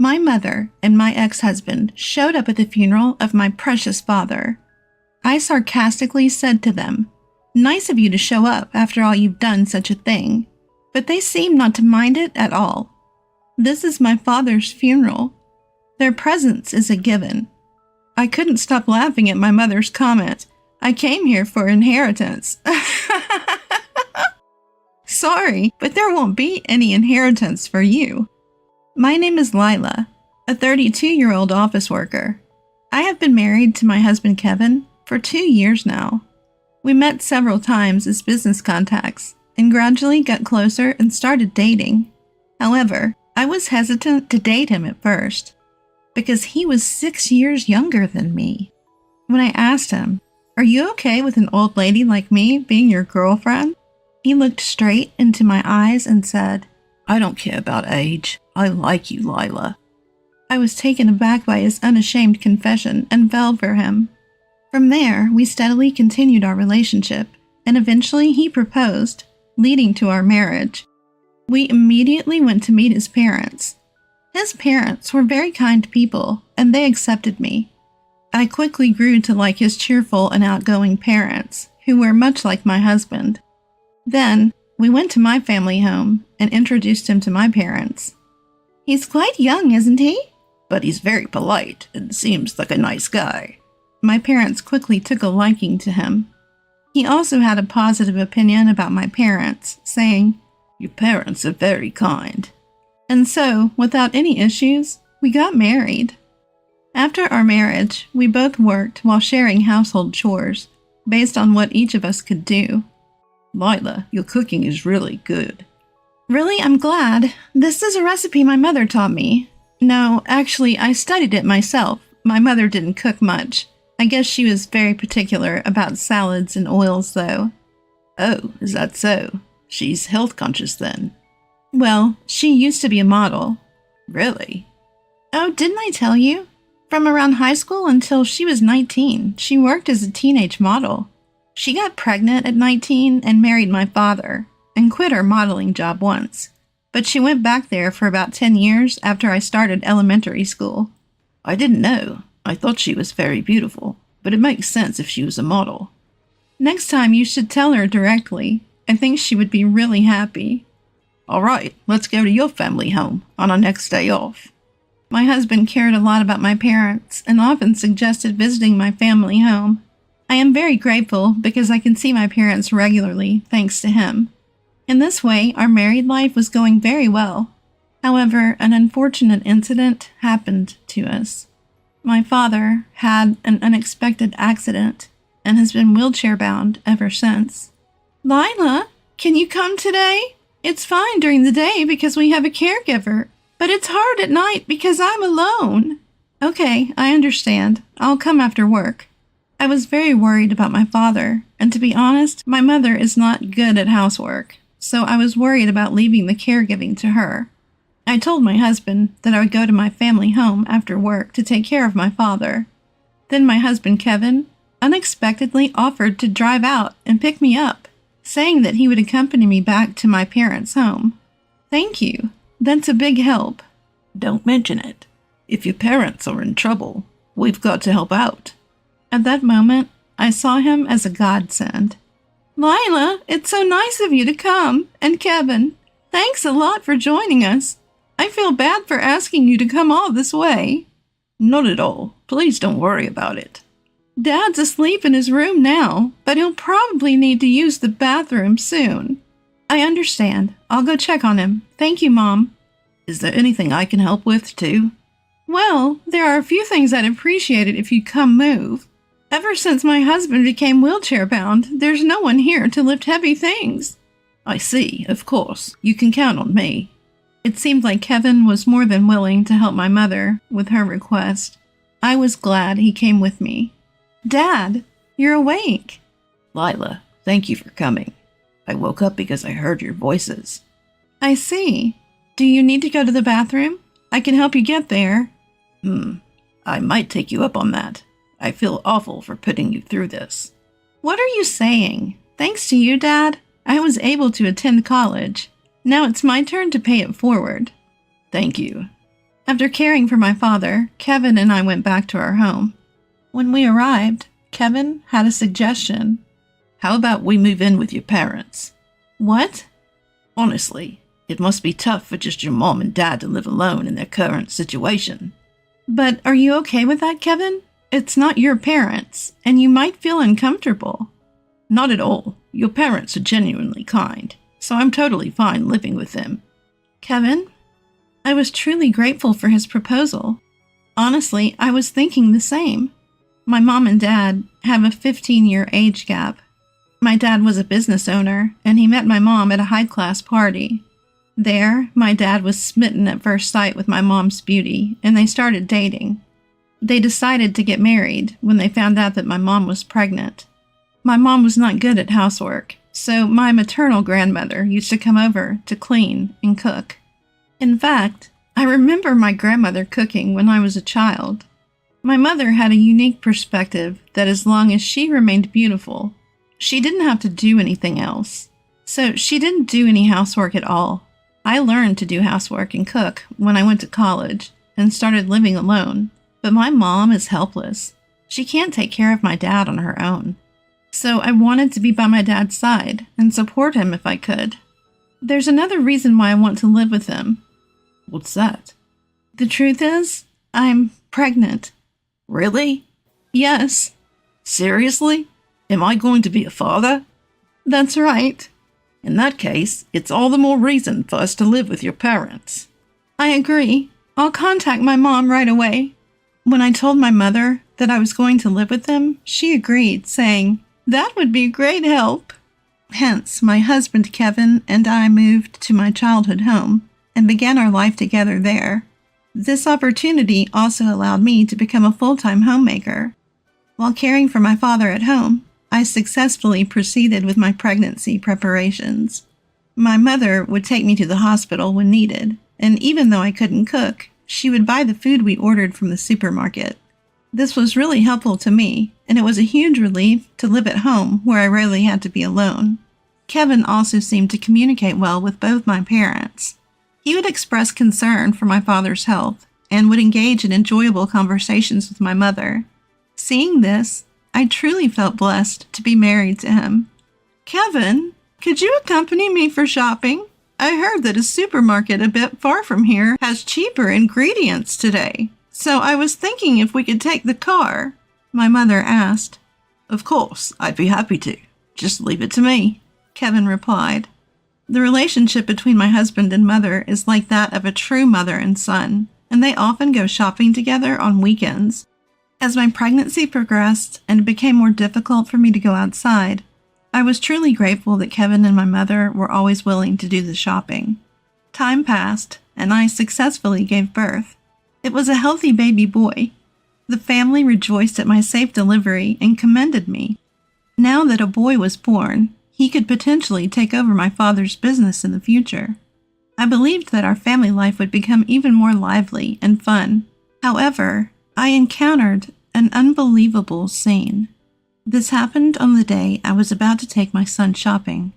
My mother and my ex-husband showed up at the funeral of my precious father. I sarcastically said to them, "Nice of you to show up after all you've done such a thing," but they seemed not to mind it at all. This is my father's funeral. Their presence is a given. I couldn't stop laughing at my mother's comment. I came here for inheritance. Sorry, but there won't be any inheritance for you. My name is Lila, a 32-year-old office worker. I have been married to my husband Kevin for 2 years now. We met several times as business contacts and gradually got closer and started dating. However, I was hesitant to date him at first because he was 6 years younger than me. When I asked him, "Are you okay with an old lady like me being your girlfriend?" he looked straight into my eyes and said, "I don't care about age. I like you, Lila." I was taken aback by his unashamed confession and fell for him. From there, we steadily continued our relationship, and eventually he proposed, leading to our marriage. We immediately went to meet his parents. His parents were very kind people, and they accepted me. I quickly grew to like his cheerful and outgoing parents, who were much like my husband. Then, we went to my family home and introduced him to my parents. "He's quite young, isn't he? But he's very polite and seems like a nice guy." My parents quickly took a liking to him. He also had a positive opinion about my parents, saying, "Your parents are very kind." And so, without any issues, we got married. After our marriage, we both worked while sharing household chores, based on what each of us could do. "Lila, your cooking is really good." "Really, I'm glad. This is a recipe my mother taught me. No, actually, I studied it myself. My mother didn't cook much. I guess she was very particular about salads and oils, though." "Oh, is that so? She's health conscious then." "Well, she used to be a model." "Really?" "Oh, didn't I tell you? From around high school until she was 19, she worked as a teenage model. She got pregnant at 19 and married my father, and quit her modeling job once. But she went back there for about 10 years after I started elementary school." "I didn't know. I thought she was very beautiful, but it makes sense if she was a model." "Next time you should tell her directly. I think she would be really happy." "All right, let's go to your family home on our next day off." My husband cared a lot about my parents and often suggested visiting my family home. I am very grateful because I can see my parents regularly thanks to him. In this way, our married life was going very well. However, an unfortunate incident happened to us. My father had an unexpected accident and has been wheelchair-bound ever since. "Lila, can you come today? It's fine during the day because we have a caregiver, but it's hard at night because I'm alone." "Okay, I understand. I'll come after work." I was very worried about my father, and to be honest, my mother is not good at housework, so I was worried about leaving the caregiving to her. I told my husband that I would go to my family home after work to take care of my father. Then my husband Kevin unexpectedly offered to drive out and pick me up, saying that he would accompany me back to my parents' home. "Thank you. That's a big help." "Don't mention it. If your parents are in trouble, we've got to help out." At that moment, I saw him as a godsend. "Lila, it's so nice of you to come, and Kevin, thanks a lot for joining us. I feel bad for asking you to come all this way." "Not at all. Please don't worry about it." "Dad's asleep in his room now, but he'll probably need to use the bathroom soon." "I understand. I'll go check on him. Thank you, Mom." "Is there anything I can help with, too?" "Well, there are a few things I'd appreciate it if you'd come move. Ever since my husband became wheelchair-bound, there's no one here to lift heavy things." "I see. Of course. You can count on me." It seemed like Kevin was more than willing to help my mother with her request. I was glad he came with me. "Dad, you're awake." "Lila, thank you for coming. I woke up because I heard your voices." "I see. Do you need to go to the bathroom? I can help you get there." I might take you up on that. I feel awful for putting you through this." "What are you saying? Thanks to you, Dad, I was able to attend college. Now it's my turn to pay it forward." "Thank you." After caring for my father, Kevin and I went back to our home. When we arrived, Kevin had a suggestion. How about we move in with your parents? What? Honestly, it must be tough for just your mom and dad to live alone in their current situation. But are you okay with that, Kevin? It's not your parents, and you might feel uncomfortable. Not at all. Your parents are genuinely kind, so I'm totally fine living with them. Kevin? I was truly grateful for his proposal. Honestly, I was thinking the same. My mom and dad have a 15-year age gap. My dad was a business owner, and he met my mom at a high-class party. There, my dad was smitten at first sight with my mom's beauty, and they started dating. They decided to get married when they found out that my mom was pregnant. My mom was not good at housework, so my maternal grandmother used to come over to clean and cook. In fact, I remember my grandmother cooking when I was a child. My mother had a unique perspective that as long as she remained beautiful, she didn't have to do anything else. So she didn't do any housework at all. I learned to do housework and cook when I went to college and started living alone, but my mom is helpless. She can't take care of my dad on her own. So I wanted to be by my dad's side and support him if I could. There's another reason why I want to live with him. What's that? The truth is, I'm pregnant. Really? Yes. Seriously? Am I going to be a father? That's right. In that case, it's all the more reason for us to live with your parents. I agree. I'll contact my mom right away. When I told my mother that I was going to live with them, she agreed, saying, "That would be great help." Hence, my husband Kevin and I moved to my childhood home and began our life together there. This opportunity also allowed me to become a full-time homemaker. While caring for my father at home, I successfully proceeded with my pregnancy preparations. My mother would take me to the hospital when needed, and even though I couldn't cook, she would buy the food we ordered from the supermarket. This was really helpful to me, and it was a huge relief to live at home where I rarely had to be alone. Kevin also seemed to communicate well with both my parents. He would express concern for my father's health and would engage in enjoyable conversations with my mother. Seeing this, I truly felt blessed to be married to him. Kevin, could you accompany me for shopping? I heard that a supermarket a bit far from here has cheaper ingredients today, so I was thinking if we could take the car, my mother asked. Of course, I'd be happy to. Just leave it to me, Kevin replied. The relationship between my husband and mother is like that of a true mother and son, and they often go shopping together on weekends. As my pregnancy progressed and it became more difficult for me to go outside, I was truly grateful that Kevin and my mother were always willing to do the shopping. Time passed, and I successfully gave birth. It was a healthy baby boy. The family rejoiced at my safe delivery and commended me. Now that a boy was born, he could potentially take over my father's business in the future. I believed that our family life would become even more lively and fun. However, I encountered an unbelievable scene. This happened on the day I was about to take my son shopping.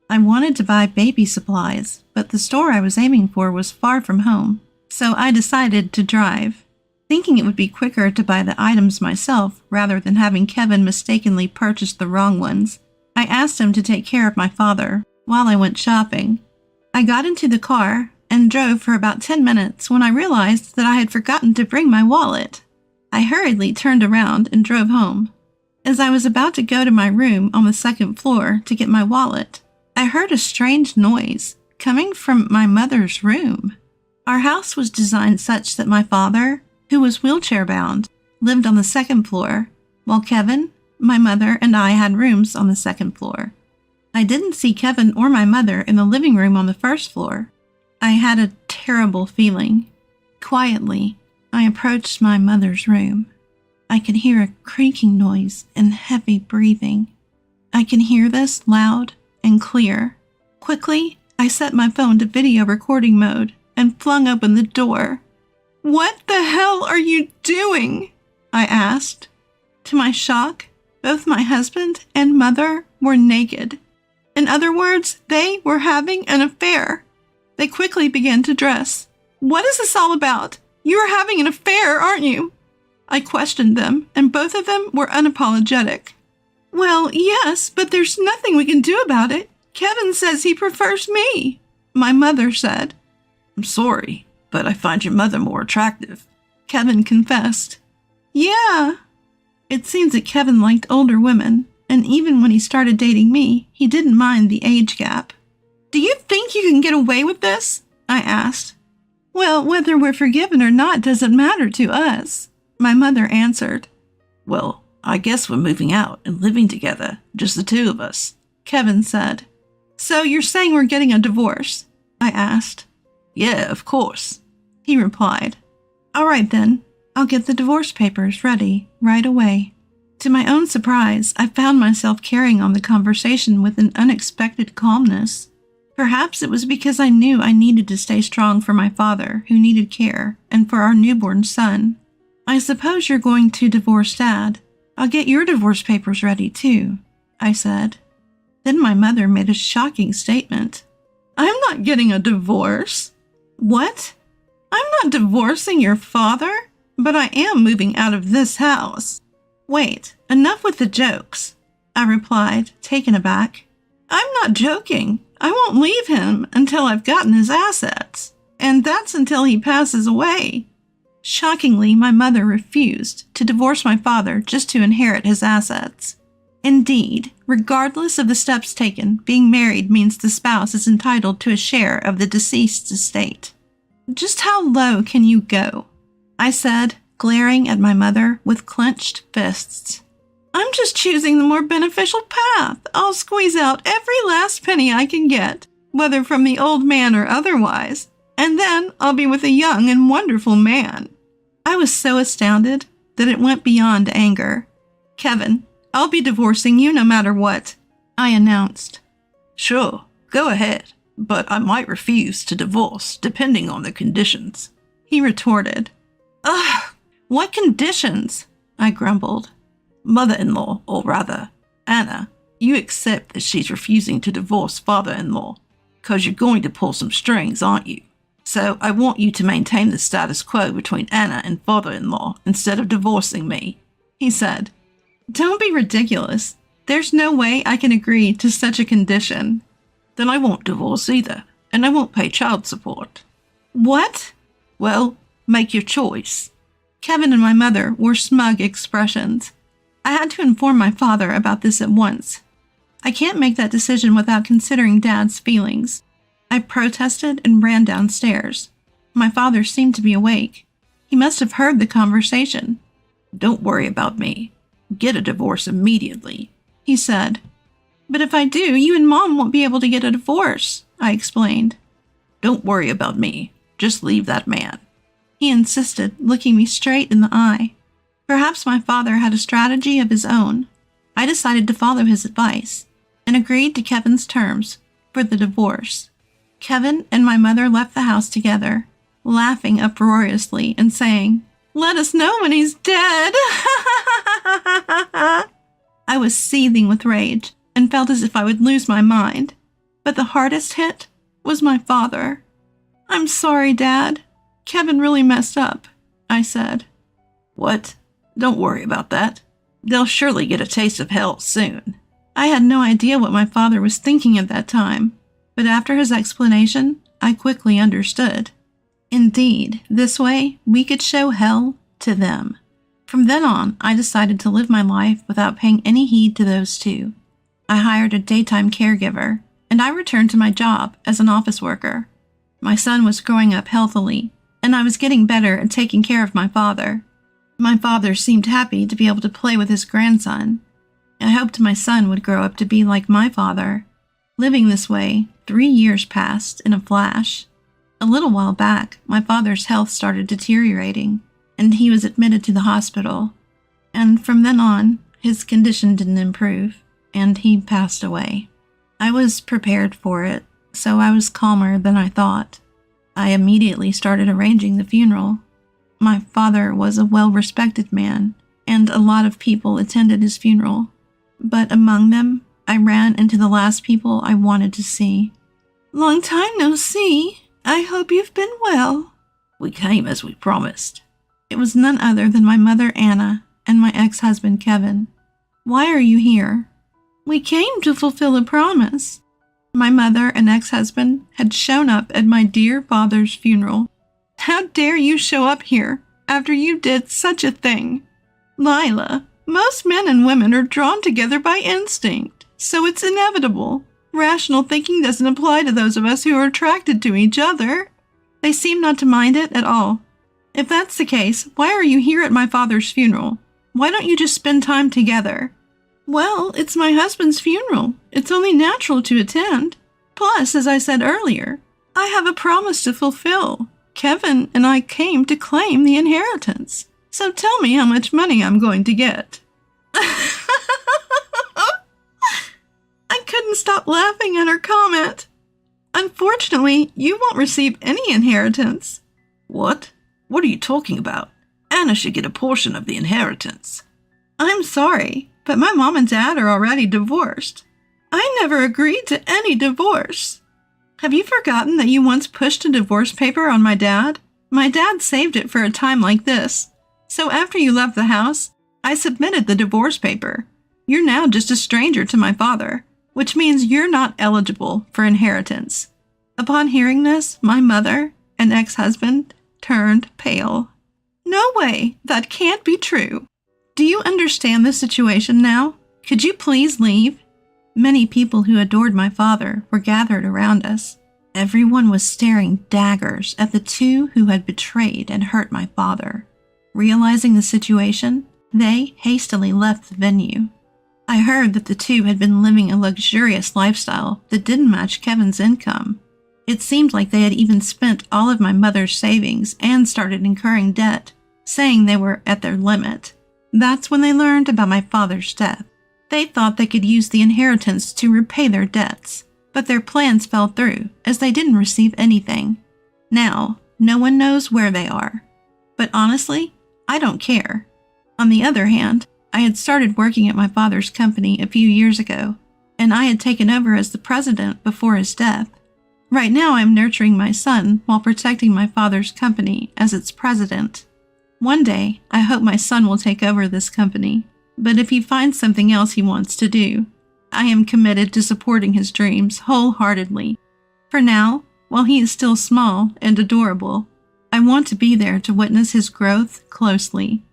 I wanted to buy baby supplies, but the store I was aiming for was far from home, so I decided to drive. Thinking it would be quicker to buy the items myself rather than having Kevin mistakenly purchase the wrong ones, I asked him to take care of my father while I went shopping. I got into the car and drove for about 10 minutes when I realized that I had forgotten to bring my wallet. I hurriedly turned around and drove home. As I was about to go to my room on the second floor to get my wallet, I heard a strange noise coming from my mother's room. Our house was designed such that my father, who was wheelchair-bound, lived on the second floor, while Kevin, my mother, and I had rooms on the second floor. I didn't see Kevin or my mother in the living room on the first floor. I had a terrible feeling. Quietly, I approached my mother's room. I could hear a creaking noise and heavy breathing. I can hear this loud and clear. Quickly, I set my phone to video recording mode and flung open the door. "What the hell are you doing?" I asked. To my shock, both my husband and mother were naked. In other words, they were having an affair. They quickly began to dress. "What is this all about? You're having an affair, aren't you? I questioned them, and both of them were unapologetic. Well, yes, but there's nothing we can do about it. Kevin says he prefers me, my mother said. I'm sorry, but I find your mother more attractive, Kevin confessed. Yeah. It seems that Kevin liked older women, and even when he started dating me, he didn't mind the age gap. Do you think you can get away with this? I asked. Well, whether we're forgiven or not doesn't matter to us, my mother answered. Well, I guess we're moving out and living together, just the two of us, Kevin said. So you're saying we're getting a divorce? I asked. Yeah, of course, he replied. All right then, I'll get the divorce papers ready right away. To my own surprise, I found myself carrying on the conversation with an unexpected calmness. Perhaps it was because I knew I needed to stay strong for my father, who needed care, and for our newborn son. I suppose you're going to divorce Dad. I'll get your divorce papers ready too, I said. Then my mother made a shocking statement. I'm not getting a divorce. What? I'm not divorcing your father, but I am moving out of this house. Wait, enough with the jokes, I replied, taken aback. I'm not joking. I won't leave him until I've gotten his assets, and that's until he passes away. Shockingly, my mother refused to divorce my father just to inherit his assets. Indeed, regardless of the steps taken, being married means the spouse is entitled to a share of the deceased's estate. Just how low can you go? I said, glaring at my mother with clenched fists. I'm just choosing the more beneficial path. I'll squeeze out every last penny I can get, whether from the old man or otherwise, and then I'll be with a young and wonderful man. I was so astounded that it went beyond anger. Kevin, I'll be divorcing you no matter what, I announced. Sure, go ahead, but I might refuse to divorce depending on the conditions, he retorted. Ugh, what conditions? I grumbled. Mother-in-law, or rather, Anna, you accept that she's refusing to divorce father-in-law, 'cause you're going to pull some strings, aren't you? So I want you to maintain the status quo between Anna and father-in-law instead of divorcing me, he said. Don't be ridiculous. There's no way I can agree to such a condition. Then I won't divorce either, and I won't pay child support. What? Well, make your choice. Kevin and my mother wore smug expressions. I had to inform my father about this at once. I can't make that decision without considering Dad's feelings. I protested and ran downstairs. My father seemed to be awake. He must have heard the conversation. Don't worry about me. Get a divorce immediately, he said. But if I do, you and Mom won't be able to get a divorce, I explained. Don't worry about me. Just leave that man, he insisted, looking me straight in the eye. Perhaps my father had a strategy of his own. I decided to follow his advice and agreed to Kevin's terms for the divorce. Kevin and my mother left the house together, laughing uproariously and saying, "Let us know when he's dead." I was seething with rage and felt as if I would lose my mind. But the hardest hit was my father. I'm sorry, Dad. Kevin really messed up, I said. What? Don't worry about that. They'll surely get a taste of hell soon. I had no idea what my father was thinking at that time, but after his explanation, I quickly understood. Indeed, this way we could show hell to them. From then on, I decided to live my life without paying any heed to those two. I hired a daytime caregiver, and I returned to my job as an office worker. My son was growing up healthily, and I was getting better at taking care of my father. My father seemed happy to be able to play with his grandson. I hoped my son would grow up to be like my father. Living this way, 3 years passed in a flash. A little while back, my father's health started deteriorating, and he was admitted to the hospital. And from then on, his condition didn't improve, and he passed away. I was prepared for it, so I was calmer than I thought. I immediately started arranging the funeral. My father was a well-respected man, and a lot of people attended his funeral. But among them, I ran into the last people I wanted to see. "Long time no see. I hope you've been well," We came as we promised. It was none other than my mother, Anna, and my ex-husband, Kevin. Why are you here? We came to fulfill a promise. My mother and ex-husband had shown up at my dear father's funeral. How dare you show up here after you did such a thing? Lila, most men and women are drawn together by instinct, so it's inevitable. Rational thinking doesn't apply to those of us who are attracted to each other. They seem not to mind it at all. If that's the case, why are you here at my father's funeral? Why don't you just spend time together? Well, it's my husband's funeral. It's only natural to attend. Plus, as I said earlier, I have a promise to fulfill. Kevin and I came to claim the inheritance. So tell me how much money I'm going to get. I couldn't stop laughing at her comment. Unfortunately, you won't receive any inheritance. What? What are you talking about? Anna should get a portion of the inheritance. I'm sorry, but my mom and dad are already divorced. I never agreed to any divorce. Have you forgotten that you once pushed a divorce paper on my dad? My dad saved it for a time like this. So after you left the house, I submitted the divorce paper. You're now just a stranger to my father, which means you're not eligible for inheritance. Upon hearing this, my mother and ex-husband turned pale. No way, that can't be true. Do you understand the situation now? Could you please leave? Many people who adored my father were gathered around us. Everyone was staring daggers at the two who had betrayed and hurt my father. Realizing the situation, they hastily left the venue. I heard that the two had been living a luxurious lifestyle that didn't match Kevin's income. It seemed like they had even spent all of my mother's savings and started incurring debt, saying they were at their limit. That's when they learned about my father's death. They thought they could use the inheritance to repay their debts, but their plans fell through as they didn't receive anything. Now, no one knows where they are. But honestly, I don't care. On the other hand, I had started working at my father's company a few years ago, and I had taken over as the president before his death. Right now, I'm nurturing my son while protecting my father's company as its president. One day, I hope my son will take over this company, but if he finds something else he wants to do, I am committed to supporting his dreams wholeheartedly. For now, while he is still small and adorable, I want to be there to witness his growth closely.